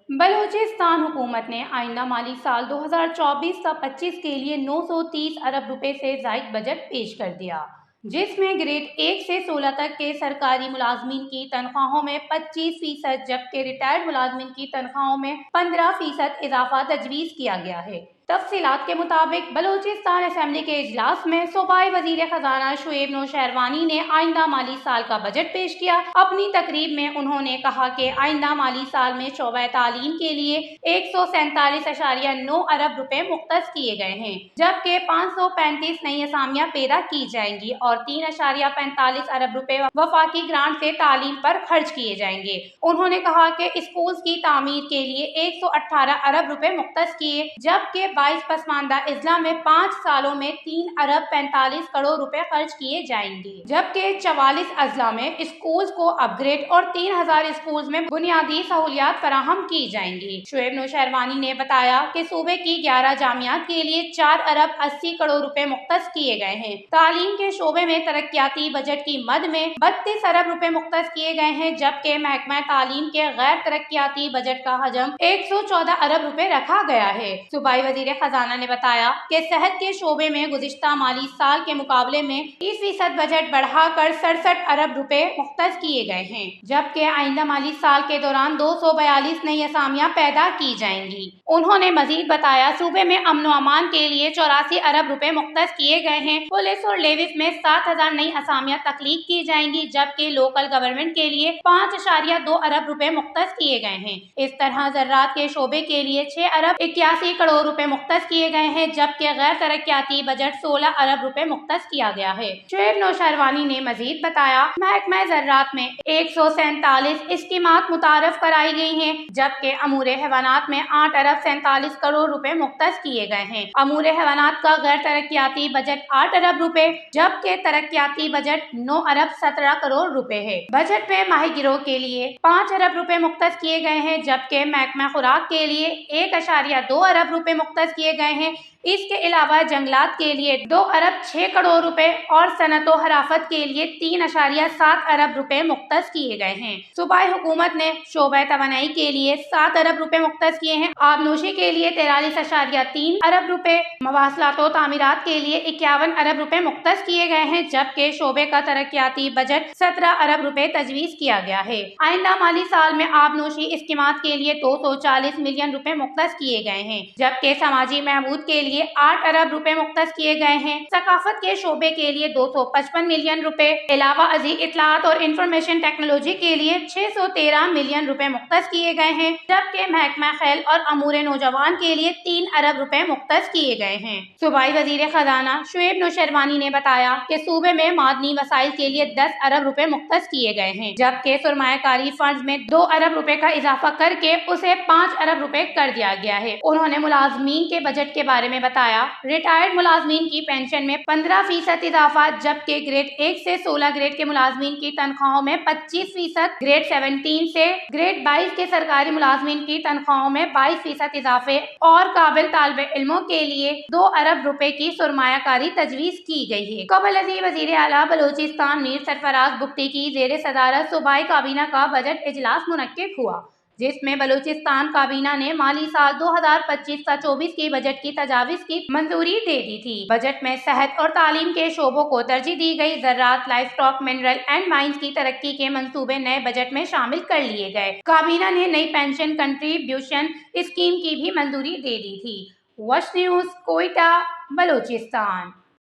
बलूचिस्तान हुकूमत ने आइंदा माली साल 2024 से 25 के लिए 930 अरब रुपए से ज़ायद बजट पेश कर दिया, जिसमें ग्रेड 1 से 16 तक के सरकारी मुलाजमीन की तनख्वाहों में 25% जबकि रिटायर्ड मुलाजमीन की तनख्वाहों में 15% इजाफा तजवीज़ किया गया है। तफसीलात के मुताबिक बलूचिस्तान असेंबली के इजलास में सूबाई वजीर खजाना शुएब नौशहरवानी ने आइंदा माली साल का बजट पेश किया। अपनी तकरीब में उन्होंने कहा कि आइंदा माली साल में शोबा तालीम के लिए 147.9 अरब रुपए मुख्तस किए गए हैं, जबकि 535 नई असामियाँ पैदा की जाएंगी और 3.45 अरब रुपए वफाकी ग्रांट से तालीम पर खर्च किए जाएंगे। उन्होंने कहा कि स्कूल की तामीर के लिए 118 अरब रुपए मुख्तस किए, जबकि 22 पसमानदा अजला में 5 सालों में 3 अरब 45 करोड़ रुपए खर्च किए जाएंगे, जबकि 44 अजला में स्कूल को अपग्रेड और 3000 स्कूल में बुनियादी सहूलियात फराहम की जाएंगी। शुएब नौशहरवानी ने बताया कि सूबे की 11 जामियात के लिए 4 अरब 80 करोड़ रुपए मुख्तस किए गए हैं। तालीम के शोबे में तरक्याती बजट की मद में 32 अरब रुपए मुख्तस किए गए हैं, जबकि महकमा तालीम के गैर तरक्याती बजट का हजम 114 अरब रुपए रखा गया है। सूबाई वजीर खजाना ने बताया कि सेहत के शोबे में गुज़िश्ता माली साल के मुकाबले में 30% बजट बढ़ाकर 67 अरब रुपए मुख्तस किए गए हैं, जबकि आइंदा माली साल के दौरान 242 नई असामियाँ पैदा की जाएंगी। उन्होंने मजीद बताया सूबे में अमन व अमान के लिए 84 अरब रुपए मुख्तस किए गए हैं। पुलिस और लेविस में 7000 नई असामियाँ तख्लीक की जाएंगी, जबकि लोकल गवर्नमेंट के लिए 5.2 अरब रुपए मुख्तस किए गए हैं। इस तरह ज़राअत के शोबे के लिए 6 अरब 81 करोड़ रुपए मुख्तस किए गए हैं, जबकि गैर तरक्याती बजट 16 अरब रुपए मुख्तस किया गया है। शुएब नौशहरवानी ने मजीद बताया महकमा ज़राअत में 147 स्कीमात मुतारफ कराई गई हैं, जबकि अमूर हैवानात में 8 अरब 47 करोड़ रुपए मुख्तस किए गए हैं। अमूर हैवानात का गैर तरक्याती बजट 8 अरब रुपए जबकि तरक्याती बजट 9 अरब 17 करोड़ रुपए है। बजट में माही गिरोह के लिए 5 अरब रुपए मुख्तस किए गए हैं, जबकि महकमा खुराक के लिए 1.2 अरब रुपए मुख्तस किए गए हैं। इसके अलावा जंगलात के लिए 2 अरब 6 करोड़ रुपए और सनत व हराफत के लिए 3.7 अरब रुपए मुख्तस किए गए हैं। सूबाई हुकूमत ने शोबा तवानाई के लिए 7 अरब रुपए मुख्तस किए हैं। आबनोशी के लिए 43.3 अरब रुपए, मवासलात व तामीरात के लिए 51 अरब रुपए मुख्तस किए गए हैं, जबकि शोबे का तरक्याती बजट 17 अरब रुपए तजवीज़ किया गया है। आइंदा माली साल में आबनोशी स्कीमात के लिए 240 मिलियन रुपए मुख्तस किए गए हैं, जबकि समाजी महबूद के लिए 8 अरब रुपए मुख्तस किए गए हैं। सकाफत के शोबे के लिए 255 मिलियन रुपए, अलावा अजीज इत्तलात और इंफॉर्मेशन टेक्नोलॉजी के लिए 613 मिलियन रुपए मुख्तस किए गए हैं, जबकि महकमा खेल और अमूर नौजवान के लिए 3 अरब रुपए मुख्तस किए गए हैं। सूबाई वजीर खजाना शुएब नौशहरवानी ने बताया कि सूबे में मादनी वसाइल के लिए 10 अरब रुपए मुख्तस किए गए हैं, जबकि सरमायाकारी फंड में 2 अरब रुपए का इजाफा करके उसे 5 अरब रुपए कर दिया गया है। उन्होंने मुलाजमीन के बजट के बारे में बताया रिटायर्ड मुलाजमीन की पेंशन में 15% इजाफा, जबकि ग्रेड 1 से 16 ग्रेड के मुलाजमीन की तनख्वाहों में 25%, ग्रेड 17 से ग्रेड 22 के सरकारी मुलाजमीन की तनख्वाहों में 22% इजाफे और काबिल तालिब इल्मों के लिए 2 अरब रुपए की सरमायाकारी तजवीज़ की गई है। कबल अज़ीज़ वज़ीर आला बलूचिस्तान मीर सरफराज बुगटी की ज़ेर सदारत सूबाई काबीना का बजट इजलास मुनक्किद हुआ, जिसमें बलूचिस्तान काबीना ने माली साल 2025-24 की बजट की तजावीज़ की मंजूरी दे दी थी। बजट में सेहत और तालीम के शोबों को तरजीह दी गई। ज़राअत, livestock, mineral and mines की तरक्की के मंसूबे नए बजट में शामिल कर लिए गए। काबीना ने नई पेंशन कंट्रीब्यूशन स्कीम की भी मंजूरी दे दी थी। वश न्यूज़, कोयटा, बलूचिस्तान।